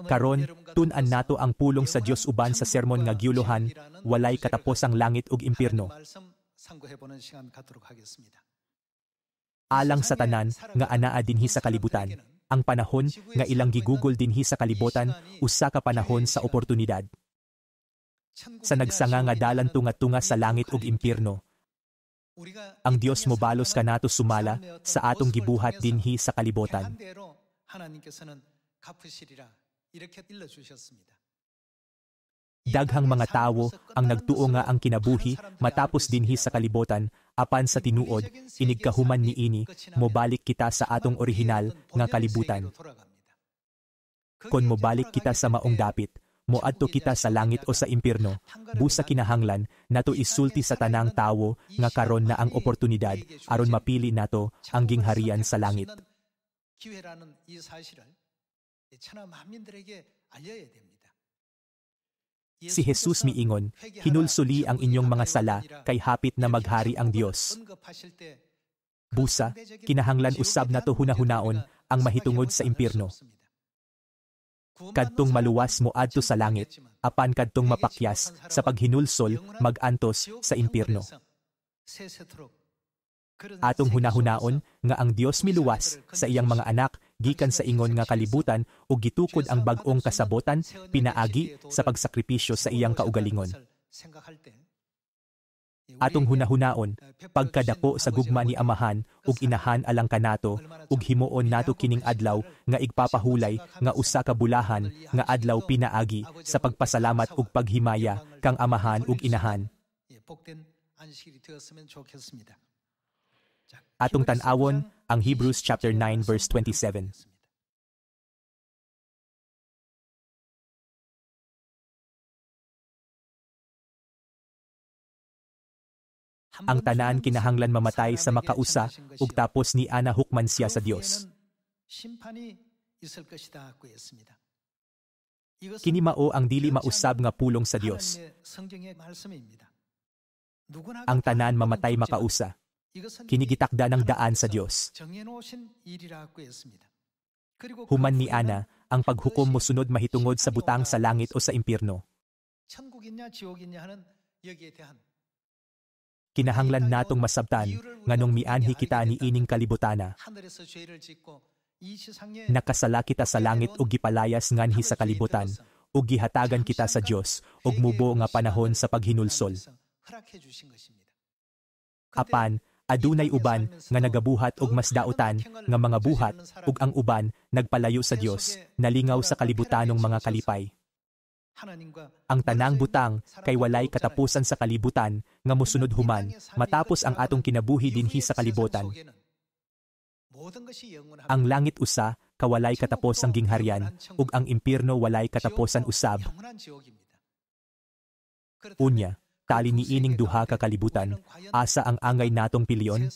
Karon, tun-an nato ang pulong sa Dios uban sa sermon nga giuluhan, walay katapos ang langit ug impierno. Alang sa tanan nga anaa dinhi sa kalibutan, ang panahon nga ilang gigugol dinhi sa kalibutan usa ka panahon sa oportunidad. Sa nagsanga nga dalan tunga-tunga sa langit ug impierno, ang Dios mobalos kanato sumala sa atong gibuhat dinhi sa kalibutan. Daghang mga tawo ang nagtuo nga ang kinabuhi matapos dinhi sa kalibutan, apan sa tinuod inigkahuman niini mobalik kita sa atong orihinal nga kalibutan. Kon mobalik kita sa maong dapit, moadto kita sa langit o sa impierno, busa kinahanglan nato isulti sa tanang tawo nga karon na ang oportunidad aron mapili nato ang gingharian sa langit. Si Jesus miingon, hinulsuli ang inyong mga sala kay hapit na maghari ang Dios. Busa, kinahanglan usab nato hunahunaon ang mahitungod sa impierno. Kadtong maluwas moadto sa langit, apan kadtong mapakyas sa paghinulsol magantos sa impierno. Atong hunahunaon nga ang Dios miluwas sa iyang mga anak gikan sa ingon nga kalibutan ug gitukod ang bag-ong kasabotan pinaagi sa pagsakripisyo sa iyang kaugalingon. Atong hunahunaon pagkadako sa gugma ni Amahan ug Inahan alang kanato ug himuon nato kining adlaw nga igpapahulay nga usa ka bulahan nga adlaw pinaagi sa pagpasalamat ug paghimaya kang Amahan ug Inahan. Atong tan-awon ang Hebrews chapter 9 verse 27. Ang tanan kinahanglan mamatay sa makausa ug tapos ni ana hukman siya sa Dios. Kini mao ang dili mausab nga pulong sa Dios. Ang tanan mamatay makausa. Kini gitakda ng daan sa Dios. Human ni ana ang paghukom mosunod mahitungod sa butang sa langit o sa impierno. Kinahanglan natong masabtan nganong mianhi kita ni ining kalibutana. Nakasala kita sa langit ug gipalayas nganhi sa kalibutan ug gihatagan kita sa Dios ug mubo nga panahon sa paghinulsol. Apan adunay uban nga nagabuhat og mas dautan nga mga buhat ug ang uban nagpalayo sa Dios, nalingaw sa kalibutanong mga kalipay. Ang tanang butang kay walay katapusan sa kalibutan nga mosunod human matapos ang atong kinabuhi dinhi sa kalibutan. Ang langit usa kawalay katapos ang gingharian ug ang impierno walay kataposan usab. Unya, tali ni ining duha ka kalibutan, asa ang angay natong piliyon?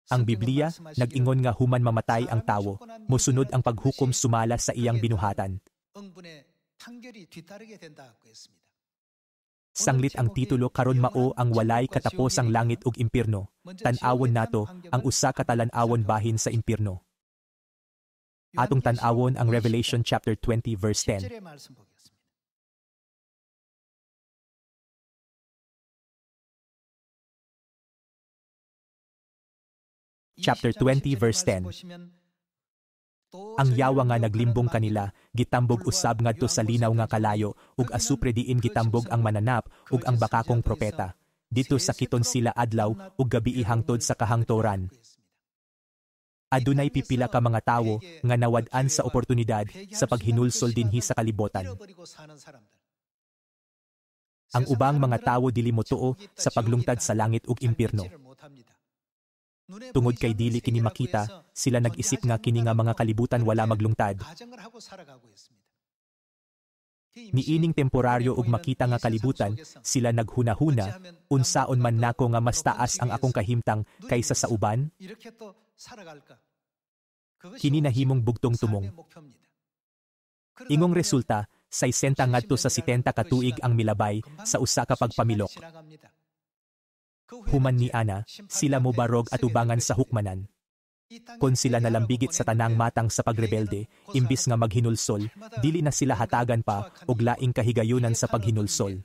Ang Biblia nag-ingon nga human mamatay ang tawo, mosunod ang paghukom sumala sa iyang binuhatan. Sanglit ang titulo karon mao ang walay katapos ang langit ug impierno. Tan-awon nato ang usa ka talan-awon bahin sa impierno. Atong tan-awon ang Revelation chapter 20 verse 10. Chapter 20 verse 10. Ang yawa nga naglimbong kanila, gitambog usab ngadto sa linaw nga kalayo, ug asupre diin gitambog ang mananap ug ang bakakong propeta. Dito sakiton sila adlaw ug gabii hangtod sa kahangtoran. Adunay pipila ka mga tawo nga nawad-an sa oportunidad sa paghinulsol dinhi sa kalibutan. Ang ubang mga tawo dili motuo sa paglungtad sa langit ug impierno. Tungod kay dili kini makita, sila nag-isip nga kini nga mga kalibutan wala maglungtad. Niining temporaryo ug makita nga kalibutan, sila naghunahuna, unsaon man nako nga mas taas ang akong kahimtang kaysa sa uban? Kini nahimong bugtong tumong. Ingong resulta, 60 ngadto sa 70 ka tuig ang milabay sa usa ka pagpamilok. Human ni ana, sila mobarog at ubangan sa hukmanan. Kon sila nalambigit sa tanang matang sa pagrebelde, imbis nga maghinulsol, dili na sila hatagan pa og laing kahigayunan sa paghinulsol.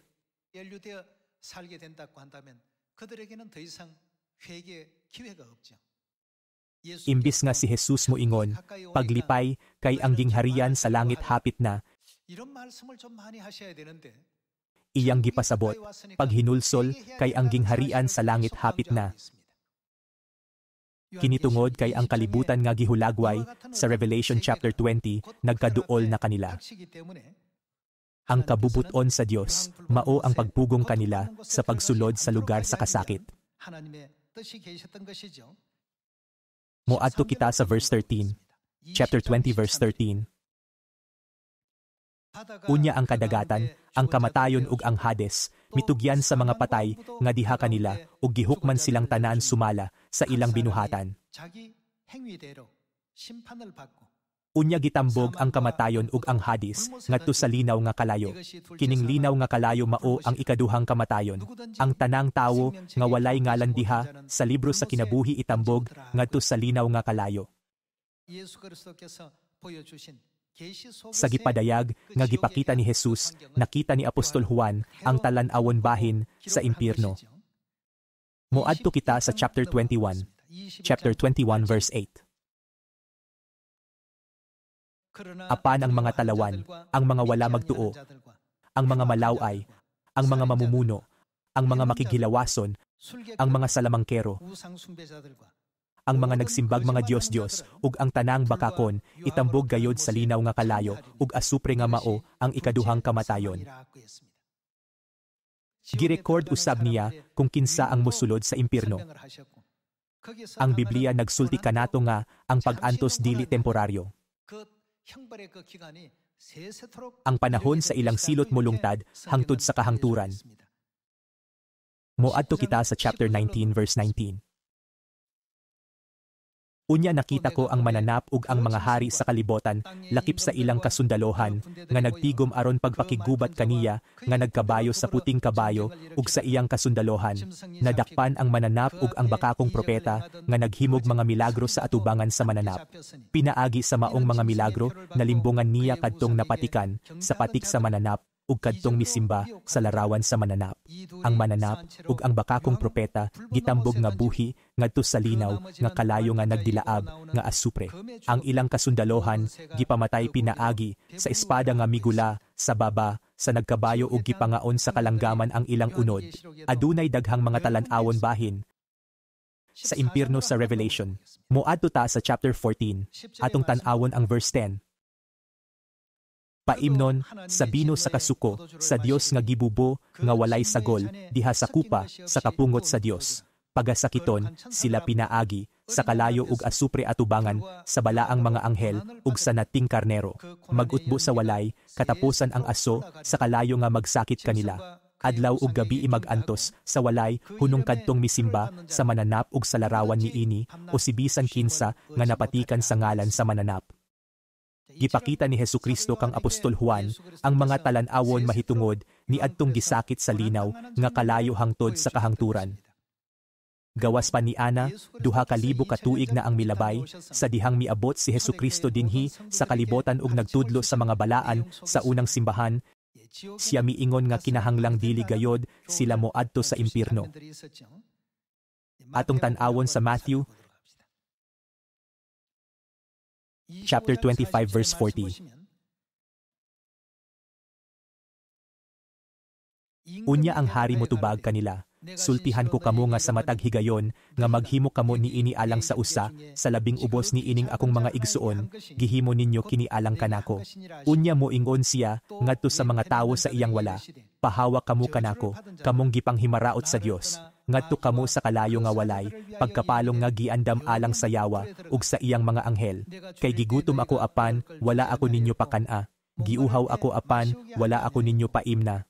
Imbis nga si Jesus mo ingon, paglipay kay ang gingharian sa langit hapit na, iyang gipasabot, paghinulsol kay ang gingharian sa langit hapit na. Kinitungod kay ang kalibutan nga gihulagway sa Revelation chapter 20, nagkaduol na kanila. Ang kabubuton sa Dios, mao ang pagpugong kanila sa pagsulod sa lugar sa kasakit. Moadto kita sa verse 13, chapter 20 verse 13. Unya ang kadagatan, ang kamatayon ug ang Hades, mitugyan sa mga patay nga diha kanila ug gihukman silang tanan sumala sa ilang binuhatan. Unya gitambog ang kamatayon ug ang Hades ngadto sa linaw nga kalayo. Kining linaw nga kalayo mao ang ikaduhang kamatayon. Ang tanang tawo nga walay ngalan diha sa libro sa kinabuhi itambog ngadto sa linaw nga kalayo. Sa gipadayag nga gipakita ni Jesus, nakita ni Apostol Juan ang talan-awon bahin sa impyerno. Moadto kita sa chapter 21 verse 8. Apan ang mga talawan, ang mga wala magtuo, ang mga malaway, ang mga mamumuno, ang mga makighilawason, ang mga salamangkero, ang mga nagsimbag mga Diyos-Diyos, ug ang tanang bakakon, itambog gayod sa linaw nga kalayo, ug asupre nga mao ang ikaduhang kamatayon. Girecord usab niya kung kinsa ang mosulod sa impyerno. Ang Biblia nagsulti kanato nga ang pag-antos dili temporaryo. Ang panahon sa ilang silot molungtad hangtod sa kahangturan. Moadto kita sa chapter 19 verse 19. Unya nakita ko ang mananap ug ang mga hari sa kalibotan lakip sa ilang kasundalohan nga nagtigom aron pagpakigubat kaniya nga nagkabayo sa puting kabayo ug sa iyang kasundalohan. Nadakpan ang mananap ug ang bakakong propeta nga naghimog mga milagro sa atubangan sa mananap. Pinaagi sa maong mga milagro nalimbungan niya kadtong napatikan sa patik sa mananap ug kadtong misimba sa larawan sa mananap. Ang mananap ug ang bakakong propeta gitambog nga buhi ngadto sa linaw nga kalayo nga nagdilaab nga asupre. Ang ilang kasundalohan gipamatay pinaagi sa espada nga migula sa baba sa nagkabayo ug gipangaon sa kalanggaman ang ilang unod. Adunay daghang mga talan-awon bahin sa impyerno sa Revelation. Moadto ta sa chapter 14 atong tan-awon ang verse 10. Paimnon, sabino sa kasuko, sa Dios nga gibubo, nga walay sagol, diha sa kupa, sa kapungot sa Dios. Pagasakiton, sila pinaagi, sa kalayo ug asupre atubangan, sa balaang mga anghel, ug sa nating karnero. Magutbo sa walay, katapusan ang aso, sa kalayo nga magsakit kanila. Adlaw ug gabi mag-antos, sa walay, hunong kadtong misimba, sa mananap ug sa larawan ni ini, o si bisan kinsa, nga napatikan sa ngalan sa mananap. Gipakita ni Hesukristo kang Apostol Juan ang mga talan-awon mahitungod ni adtong gisakit sa linaw nga kalayo hangtod sa kahangturan. Gawas pa ni Ana, 2,000 ka tuig na ang milabay sa dihang miabot si Hesukristo dinhi sa kalibotan ug nagtudlo sa mga balaan sa unang simbahan. Siya miingon nga kinahanglang dili gayod sila moadto sa impyerno. Atong tan-awon sa Matthew chapter 25 verse 40. Unya ang hari motubag kanila. Sultihan ko kamo nga sa matag higayon nga maghimo kamo niini alang sa usa sa labing ubos ni ining akong mga igsuon gihimo ninyo kini alang kanako. Unya moingon siya ngadto sa mga tawo sa iyang wala. Pahawa kamo kanako, kamong gipanghimaraot sa Dios. Ngadto kamo sa kalayo nga walay, pagkapalong nga giandam alang sa yawa ug sa iyang mga anghel. Kay gigutom ako apan, wala ako ninyo pakana. Giuhaw ako apan, wala ako ninyo paimna.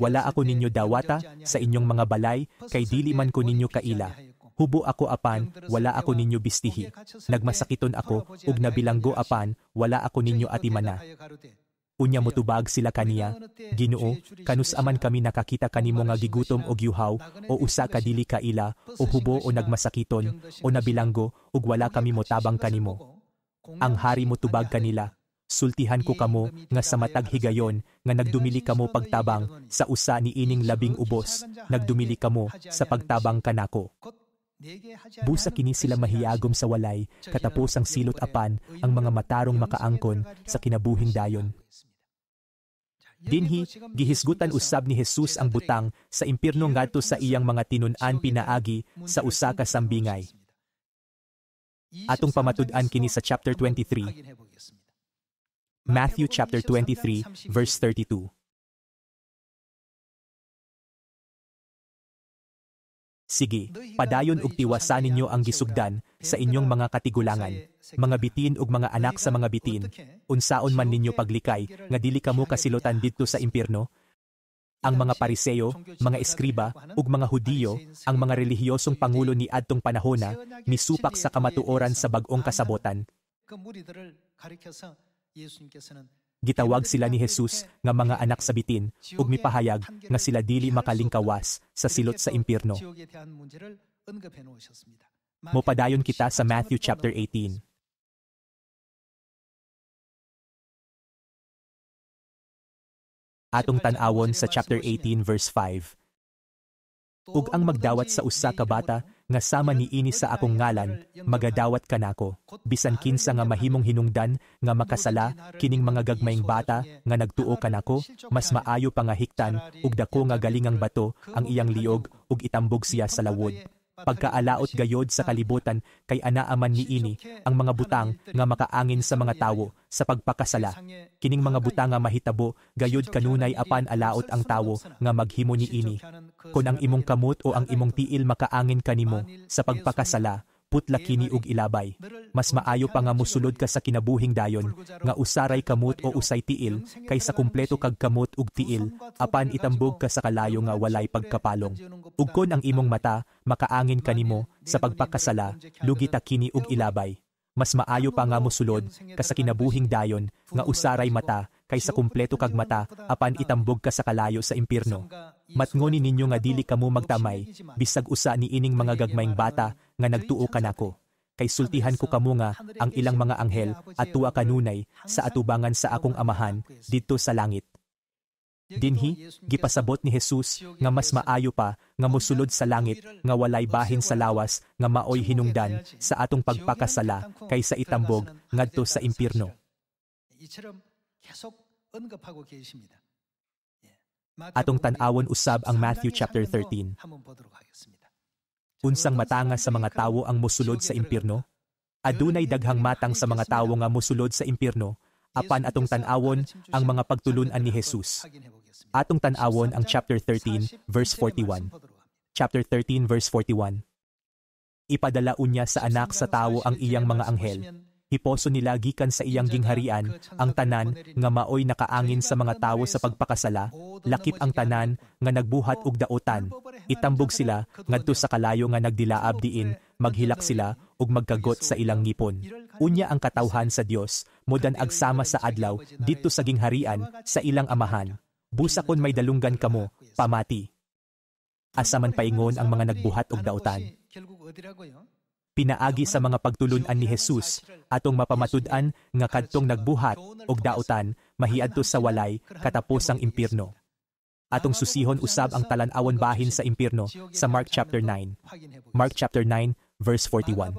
Wala ako ninyo dawata sa inyong mga balay, kay dili man ko ninyo kaila. Hubo ako apan, wala ako ninyo bistihi. Nagmasakiton ako, ug nabilanggo apan, wala ako ninyo atimana. Unya motubag sila kaniya, Ginoo, kanus aman kami nakakita kanimo nga gigutom o giuhaw, o usa ka dili kaila, o hubo o nagmasakiton, o nabilanggo, ug wala kami motabang kanimo. Ang hari motubag kanila, sultihan ko kamo nga sa matag higayon nga nagdumili kamo pagtabang sa usa ni ining labing ubos, nagdumili kamo sa pagtabang kanako. Busa kini sila mahiyagom sa walay, katapos ang silot apan ang mga matarong makaangkon sa kinabuhing dayon. Dinhi, gihisgutan usab ni Jesus ang butang sa impierno ngadto sa iyang mga tinun-an pinaagi sa usa ka sambingay. Atong pamatud-an kini sa chapter 23. Matthew chapter 23, verse 32. Sige, padayon ug tiwasan ninyo ang gisugdan sa inyong mga katigulangan, mga bitin ug mga anak sa mga bitin. Unsaon man ninyo paglikay nga dili kamo kasilutan didto sa impierno? Ang mga Pariseo, mga eskriba ug mga Hudiyo, ang mga relihiyosong pangulo ni adtong panahona, misupak sa kamatuoran sa bag-ong kasabotan. Gitawag sila ni Jesus nga mga anak sa bitin ug mipahayag nga sila dili makalingkawas sa silot sa impierno. Mopadayon kita sa Matthew chapter 18. Atong tan-awon sa chapter 18 verse 5. Ug ang magdawat sa usa ka bata nga sama niini sa akong ngalan, magadawat kanako. Bisan kinsa nga mahimong hinungdan nga makasala kining mga gagmayng bata nga nagtuo kanako, mas maayo pa nga hiktan ug dako nga galingang bato ang iyang liog ug itambog siya sa lawod. Pagkaalaot gayod sa kalibutan kay anaaman niini ang mga butang nga makaangin sa mga tawo sa pagpakasala. Kining mga butang nga mahitabo gayod kanunay apan alaot ang tawo nga maghimo niini. Kun ang imong kamot o ang imong tiil makaangin kanimo sa pagpakasala, putla kini ug ilabay. Mas maayo pa nga mosulod ka sa kinabuhing dayon nga usaray kamot o usay tiil kaysa kumpleto kag kamot ug tiil apan itambog ka sa kalayo nga walay pagkapalong. Ug kon ang imong mata makaangin kanimo sa pagpakasala, lugita kini ug ilabay. Mas maayo pa nga mosulod ka sa kinabuhing dayon nga usaray mata kaysa kumpleto kag mata apan itambog ka sa kalayo sa impierno. Matngoni ninyo nga dili kamo magtamay bisag usa ni ining mga gagmayng bata nga nagtuo kanako. Kay sultihan ko kamo nga ang ilang mga anghel at tuwa kanunay sa atubangan sa akong amahan didto sa langit. Dinhi, gipasabot ni Jesus nga mas maayo pa nga mosulod sa langit nga walay bahin sa lawas nga maoy hinungdan sa atong pagpakasala kaysa itambog ngadto sa impierno. Atong tan-awon usab ang Matthew chapter 13. Unsang matanga sa mga tawo ang mosulod sa impierno? Adunay daghang matang sa mga tawo nga mosulod sa impierno, apan atong tan-awon ang mga pagtulunan ni Jesus. Atong tan-awon ang chapter 13 verse 41. Chapter 13 verse 41. Ipadala unya sa anak sa tawo ang iyang mga anghel. Hiposo nila gikan sa iyang gingharian ang tanan nga maoy nakaangin sa mga tawo sa pagpakasala, lakip ang tanan nga nagbuhat og daotan. Itambog sila ngadto sa kalayo nga nagdilaab diin, maghilak sila ug magkagot sa ilang ngipon. Unya ang katawhan sa Dios modan agsama sa adlaw didto sa gingharian sa ilang amahan. Busa kon may dalunggan kamo, pamati. Asa man paingon ang mga nagbuhat og daotan. Pinaagi sa mga pagtulunan ni Jesus atong mapamatud-an nga kadtong nagbuhat og daotan mahiadto sa walay katapos ang impierno. Atong susihon usab ang talan-awon bahin sa impierno sa Mark chapter 9. Mark chapter 9 verse 41.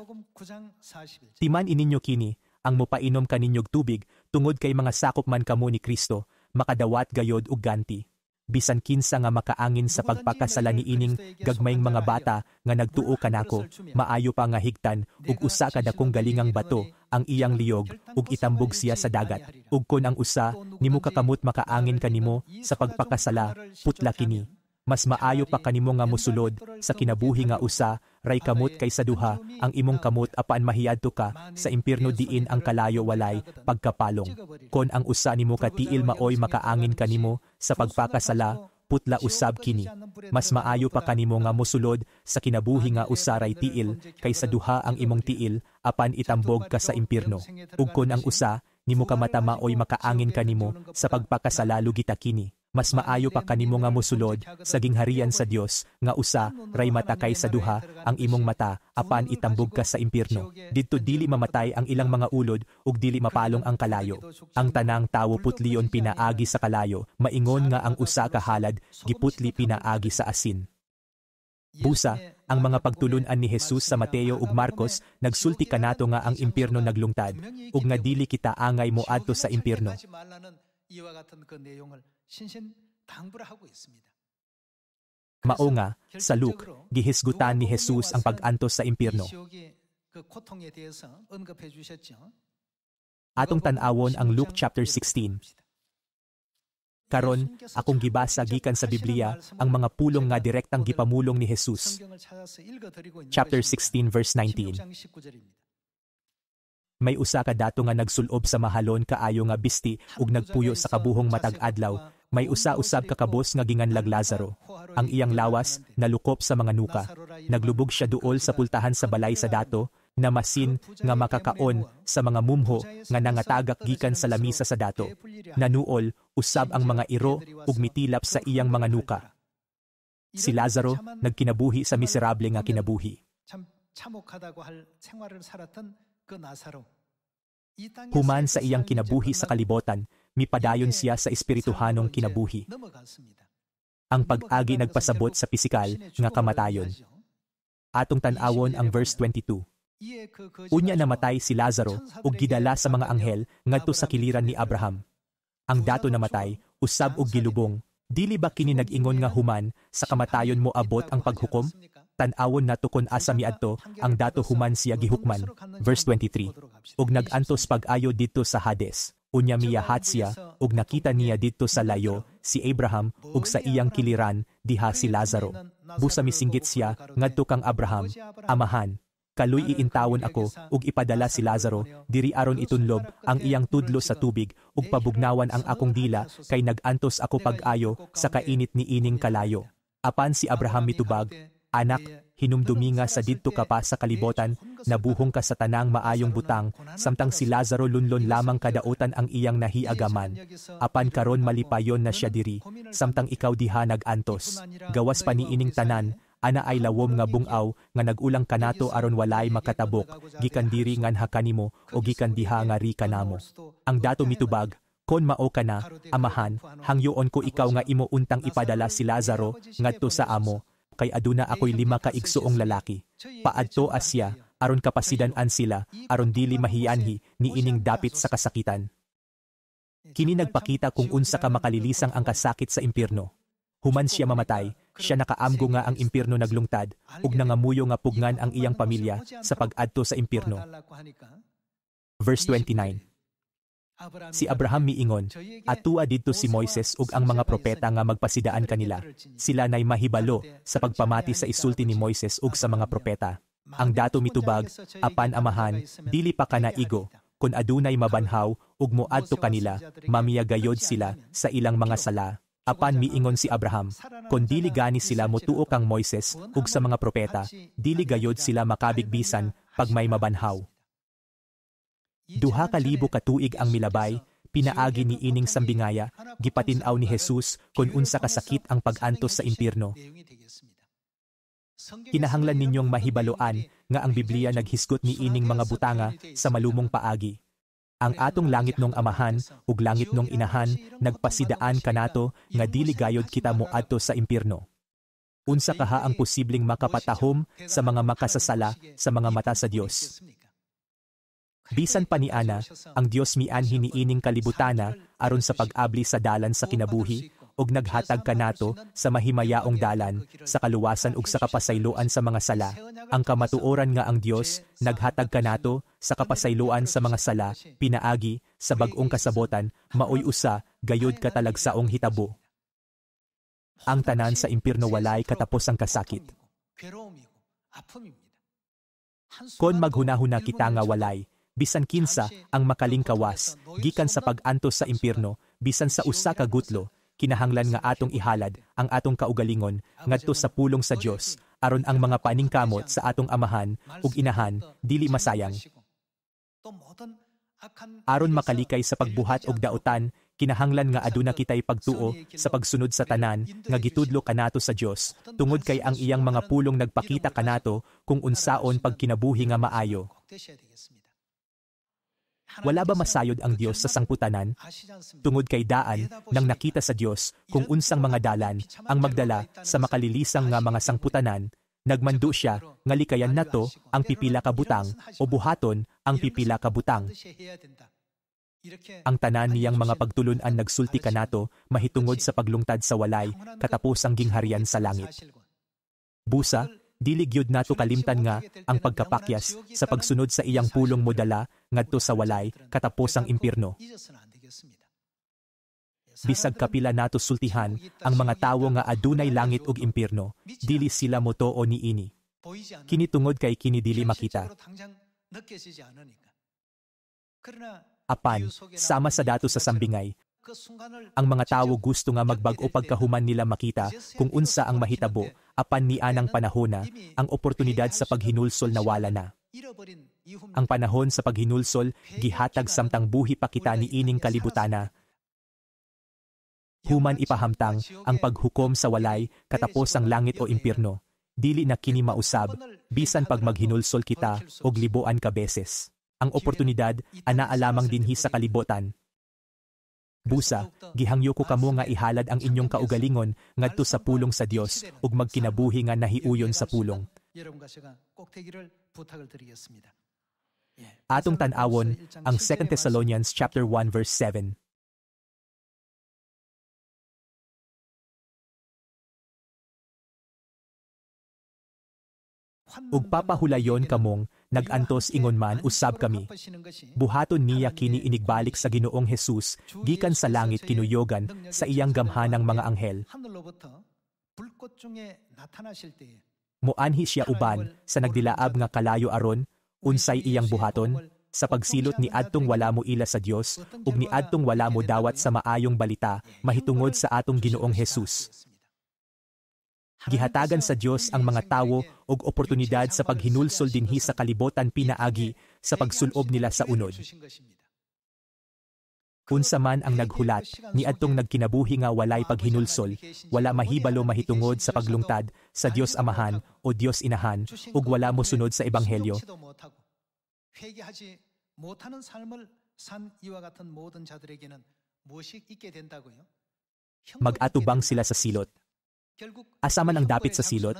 Timan ininyo kini ang mopainom kaninyog tubig tungod kay mga sakop man kamo ni Kristo, makadawat gayod og ganti. Bisan kinsa nga makaangin sa pagpakasala ni ining gagmayng mga bata nga nagtuo kanako, maayo pa nga higtan ug usa ka dakong galingang bato ang iyang liyog ug itambog siya sa dagat. Ug kon ang usa nimo kakamot makaangin kanimo sa pagpakasala, putla kini. Mas maayo pa kanimo nga mosulod sa kinabuhi nga usa ray kamot kaysa duha ang imong kamot apan mahiadto ka sa impierno diin ang kalayo walay pagkapalong. Kon ang usa nimo katiil maoy makaangin kanimo sa pagpakasala, putla usab kini. Mas maayo pa kanimo nga mosulod sa kinabuhi nga usa ray tiil kaysa duha ang imong tiil apan itambog ka sa impierno. Ug kon ang usa nimo ka matama oy makaangin kanimo sa pagpakasalalo kita kini. Mas maayo pa kanimo nga mosulod sa gingharian sa Dios nga usa ray matakay sa duha ang imong mata apan itambog ka sa impierno. Didto dili mamatay ang ilang mga ulod ug dili mapalong ang kalayo. Ang tanang tawo putlion pinaagi sa kalayo, maingon nga ang usa ka halad giputli pinaagi sa asin. Busa, ang mga pagtulunan ni Jesus sa Mateo ug Marcos nagsulti kanato nga ang impierno naglungtad ug nga dili kita angay moadto sa impierno. Mao nga, sa Luke, gihisgutan ni Jesus ang pag-antos sa impierno. Atong tan-awon ang Luke chapter 16. Karon, akong gibasa gikan sa Biblia ang mga pulong nga direktang gipamulong ni Jesus. Chapter 16 verse 19. May usa ka dato nga nagsulob sa mahalon kaayo nga bisti ug nagpuyo sa kabuhong matag adlaw. May usa usab ka kabos nga ginganlag Lazaro. Ang iyang lawas nalukop sa mga nuka. Naglubog siya duol sa pultahan sa balay sa dato, na masin nga makakaon sa mga mumho nga nangatagak gikan sa lamisa sa dato. Nanuol usab ang mga iro ug mitilap sa iyang mga nuka. Si Lazaro nagkinabuhi sa miserable nga kinabuhi. Human sa iyang kinabuhi sa kalibotan, mipadayon siya sa espirituhanong kinabuhi. Ang pag-agi nagpasabot sa pisikal nga kamatayon. Atong tan-awon ang verse 22. Unya namatay si Lazaro ug gidala sa mga anghel ngadto sa kiliran ni Abraham. Ang dato namatay, usab og gilubong. Dili ba kini nag-ingon nga human sa kamatayon mo abot ang paghukom? Tan-awon nato kon asa miadto ang dato human siya gihukman. Verse 23. Ug nag-antos pag-ayo didto sa Hades. Unya miyahat siya ug nakita niya didto sa layo si Abraham ug sa iyang kiliran diha si Lazaro. Busa misinggit siya ngadto kang Abraham, amahan. Kaluy iintawon ako ug ipadala si Lazaro diri aron itunlob ang iyang tudlo sa tubig ug pabugnawan ang akong dila kay nag-antos ako pag-ayo sa kainit ni ining kalayo. Apan si Abraham mitubag, anak, hinumdumi nga sa didto ka pa sa kalibotan, nabuhong ka sa tanang maayong butang, samtang si Lazaro lunlon lamang kadaotan ang iyang nahiagaman. Apan karon malipayon na siya diri, samtang ikaw diha nag-antos. Gawas pa ni ining tanan, ana ay lawom nga bungaw nga nagulang kanato aron walay makatabok, gikan diri nganha kanimo o gikan diha nga ri kanamo. Ang dato mitubag, kon mao ka na, amahan, hangyoon ko ikaw nga imo untang ipadala si Lazaro ngadto sa amo, kay aduna ako'y 5 ka igsuong lalaki. Paadto asya, aron kapasidan-an sila, aron dili mahianhi ni ining dapit sa kasakitan. Kini nagpakita kung unsa ka makalilisang ang kasakit sa impierno. Human siya mamatay, siya nakaamgo nga ang impierno naglungtad, ug nangamuyo nga pugnan ang iyang pamilya sa pag-adto sa impierno. Verse 29. Si Abraham miingon, atua didto si Moises ug ang mga propeta nga magpasidaan kanila. Sila nay mahibalo sa pagpamati sa isulti ni Moises ug sa mga propeta. Ang dato mitubag, apan amahan, dili pa kana igo, kun adunay mabanhaw ug moadto kanila, mamiyagayod sila sa ilang mga sala. Apan miingon si Abraham, kon dili gani sila motuo kang Moises ug sa mga propeta, dili gayod sila makabigbisan pag may mabanhaw. 2,000 ka tuig ang milabay, pinaagi ni ining sambingaya, gipatinaw ni Jesus kon unsa kasakit ang pag-antos sa impierno. Kinahanglan ninyong mahibaloan nga ang Biblia naghisgot ni ining mga butanga sa malumong paagi. Ang atong langit nung amahan ug langit nung inahan nagpasidaan kanato nga dili gayod kita moadto sa impierno. Unsa kaha ang posibleng makapatahom sa mga makasasala sa mga mata sa Dios? Bisan pa ni ana, ang Dios mianhi ni ining kalibutana aron sa pag-abli sa dalan sa kinabuhi ug naghatag kanato sa mahimayaong dalan sa kaluwasan ug sa kapasayloan sa mga sala. Ang kamatuoran nga ang Dios naghatag kanato sa kapasayloan sa mga sala pinaagi sa bag-ong kasabotan maoy usa gayud katalagsaong hitabo. Ang tanan sa impierno walay katapos ang kasakit. Kon maghunahuna kita nga walay, bisan kinsa ang makalingkawas gikan sa pag-antos sa impierno, bisan sa usa ka gutlo, kinahanglan nga atong ihalad ang atong kaugalingon ngadto sa pulong sa Dios aron ang mga paningkamot sa atong amahan ug inahan dili masayang. Aron makalikay sa pagbuhat og dautan, kinahanglan nga aduna kitay pagtuo sa pagsunod sa tanan nga gitudlo kanato sa Dios, tungod kay ang iyang mga pulong nagpakita kanato kung unsaon pagkinabuhi nga maayo. Wala ba masayod ang Dios sa sangputanan? Tungod kay daan nang nakita sa Dios kung unsang mga dalan ang magdala sa makalilisang nga mga sangputanan, nagmando siya nga likayan nato ang pipila ka butang o buhaton ang pipila ka butang. Ang tanan niyang mga pagtulunan nagsulti kanato mahitungod sa paglungtad sa walay katapusang gingharian sa langit. Busa, dili gyud nato kalimtan nga ang pagkapakyas sa pagsunod sa iyang pulong modala ngadto sa walay katapusang impierno. Bisag kapila nato sultihan ang mga tawo nga adunay langit ug impierno, dili sila motoo niini. Kini tungod kay kini dili makita. Apan, sama sa dato sa sambingay, ang mga tawo gusto nga magbag-o pagkahuman nila makita kung unsa ang mahitabo, apan nianang panahona, ang oportunidad sa paghinulsol nawala na. Ang panahon sa paghinulsol, gihatag samtang buhi pa kita niining kalibutana. Human ipahamtang ang paghukom sa walay katapos ang langit o impierno. Dili na kini mausab, bisan pag maghinulsol kita og liboan ka beses. Ang oportunidad ana alamang dinhi sa kalibutan. Busa, gihangyo ko kamo nga ihalad ang inyong kaugalingon ngadto sa pulong sa Dios ug magkinabuhi nga nahiuyon sa pulong. Atong tan-awon ang 2 Thessalonians chapter 1 verse 7. Ug papahulayon kamong nagantos ingon man usab kami. Buhaton niya kini inigbalik sa Ginoong Hesus gikan sa langit kinuyogan sa iyang gamhanang mga anghel. Moanhi siya uban sa nagdilaab nga kalayo aron unsay iyang buhaton sa pagsilot ni adtong wala mo ila sa Dios ug ni adtong wala mo dawat sa maayong balita mahitungod sa atong Ginoong Hesus. Gihatagan sa Dios ang mga tawo og oportunidad sa paghinulsol dinhi sa kalibutan pinaagi sa pagsulob nila sa unod. Unsa man ang naghulat ni adtong nagkinabuhi nga walay paghinulsol, wala mahibalo mahitungod sa paglungtad sa Dios Amahan o Dios Inahan ug wala mo sunod sa ebanghelyo. Mag-atubang sila sa silot. Asa man ang dapit sa silot?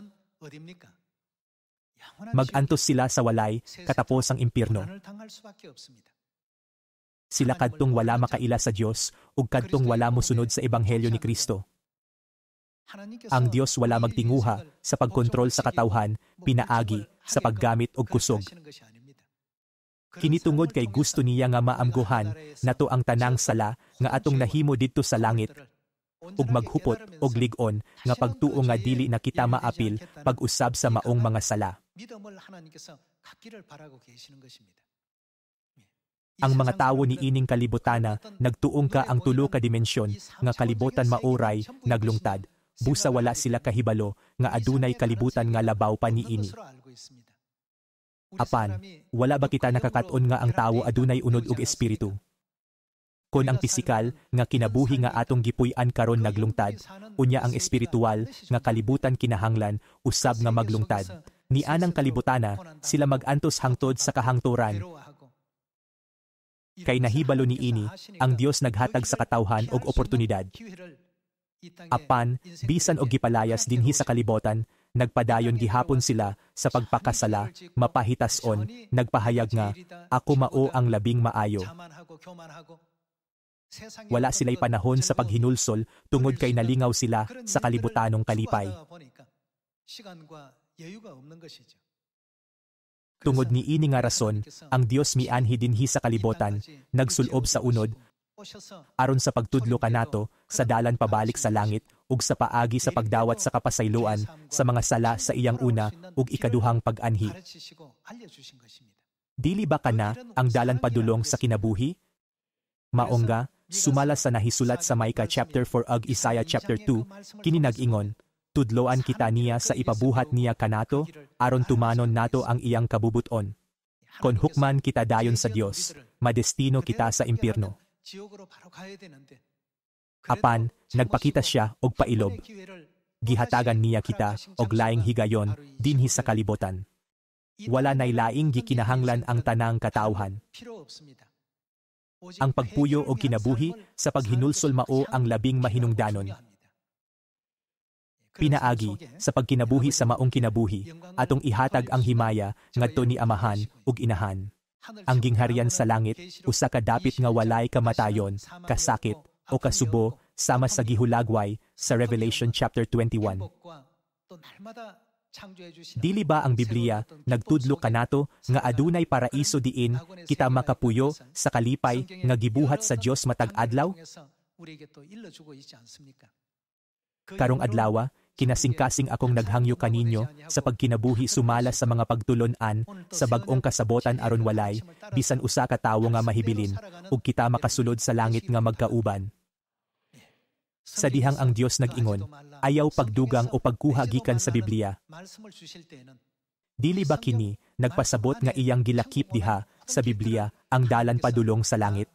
Mag-antos sila sa walay katapos ang impierno. Sila kadtong wala makaila sa Dios ug kadtong wala mosunod sa ebanghelyo ni Kristo. Ang Dios wala magtinguha sa pagkontrol sa katawhan, pinaagi sa paggamit og kusog. Kini tungod kay gusto niya nga maamguhan nato ang tanang sala nga atong nahimo didto sa langit ug maghupot og lig-on nga pagtuo nga dili na kita maapil pag-usab sa maong mga sala. Ang mga tawo ni ining kalibutana nagtuong ka ang tulo ka dimensyon nga kalibutan mauray naglungtad. Busa wala sila kahibalo nga adunay kalibutan nga labaw pa niini. Apan, wala ba kita nakakaton nga ang tawo adunay unod og espiritu? Kon ang pisikal nga kinabuhi nga atong gipuy-an karon naglungtad, unya ang espiritual nga kalibutan kinahanglan usab nga maglungtad. Ni anang kalibutana sila mag-antos hangtod sa kahangturan. Kay nahibalo niini ang Dios naghatag sa katawhan og oportunidad. Apan bisan og gipalayas dinhi sa kalibutan, nagpadayon gihapon sila sa pagpakasala, mapahitason, nagpahayag nga ako mao ang labing maayo. Wala sila'y panahon sa paghinulsol tungod kay nalingaw sila sa kalibutanong kalipay. Tungod ni ini nga rason, ang Dios mianhi dinhi sa kalibutan, nagsulob sa unod, aron sa pagtudlo kanato sa dalan pabalik sa langit ug sa paagi sa pagdawat sa kapasayloan sa mga sala sa iyang una ug ikaduhang pag-anhi. Dili ba kana ang dalan padulong sa kinabuhi? Maongga, sumala sa nahisulat sa Micah chapter 4 ug Isaiah chapter 2, kini nag-ingon, tudloan kita niya sa ipabuhat niya kanato, aron tumanon nato ang iyang kabubuton. Kon hukman kita dayon sa Dios, madestino kita sa impierno. Apan, nagpakita siya og pailob. Gihatagan niya kita og laing higayon dinhi sa kalibutan. Wala nay laing gikinahanglan ang tanang katawhan. Ang pagpuyo o kinabuhi sa paghinulsol mao ang labing mahinungdanon. Pinaagi sa pagkinabuhi sa maong kinabuhi, atong ihatag ang himaya ngadto ni amahan ug inahan. Ang gingharian sa langit, usa ka dapit nga walay kamatayon, kasakit, o kasubo, sama sa gihulagway sa Revelation chapter 21. Dili ba ang Biblia nagtudlo kanato nga adunay paraiso diin kita makapuyo sa kalipay nga gibuhat sa Dios matag adlaw? Karong adlawa, kinasingkasing akong naghangyo kaninyo sa pagkinabuhi sumala sa mga pagtulon-an sa bag-ong kasabotan aron walay, bisan usa ka tawo nga mahibilin, ug kita makasulod sa langit nga magkauban. Sa dihang ang Dios nag-ingon, ayaw pagdugang o pagkuha gikan sa Biblia. Dili ba kini nagpasabot nga iyang gilakip diha sa Biblia ang dalan padulong sa langit?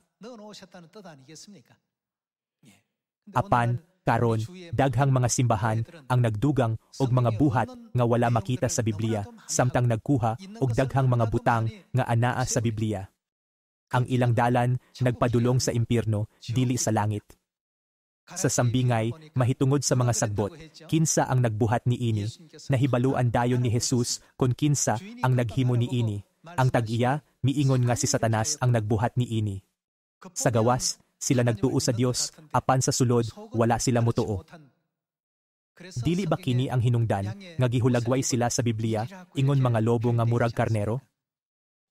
Apan, karon, daghang mga simbahan ang nagdugang og mga buhat nga wala makita sa Biblia, samtang nagkuha og daghang mga butang nga anaa sa Biblia. Ang ilang dalan nagpadulong sa impierno, dili sa langit. Sa sambingay, mahitungod sa mga sagbot, kinsa ang nagbuhat ni ini, nahibaluan dayon ni Jesus kung kinsa ang naghimo ni ini. Ang tag-iya, miingon nga si Satanas ang nagbuhat ni ini. Sa gawas, sila nagtuo sa Dios, apan sa sulod, wala sila motuo. Dili ba kini ang hinungdan, nga gihulagway sila sa Biblia, ingon mga lobo nga murag karnero?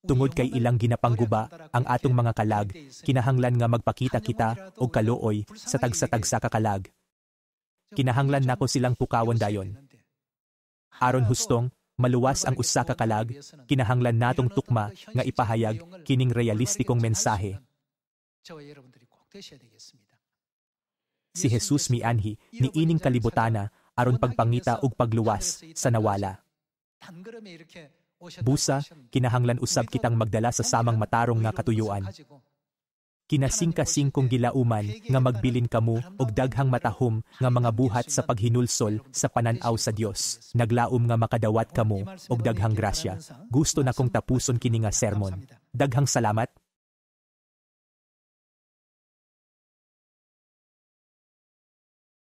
Tungod kay ilang ginapangguba ang atong mga kalag, kinahanglan nga magpakita kita og kaluoy sa tagsa-tagsa ka kalag. Kinahanglan nako silang pukawon dayon. Aron hustong, maluwas ang usa ka kalag, kinahanglan natong tukma nga ipahayag kining realistikong mensahe. Si Jesus mianhi ni ining kalibutana aron pagpangita og pagluwas sa nawala. Busa, kinahanglan usab kitang magdala sa samang matarong nga katuyuan. Kinasingkasing kong gilauman nga magbilin kamo og daghang matahom nga mga buhat sa paghinulsol sa pananaw sa Dios. Naglaom nga makadawat kamo og daghang grasya. Gusto na kong tapuson kini nga sermon. Daghang salamat.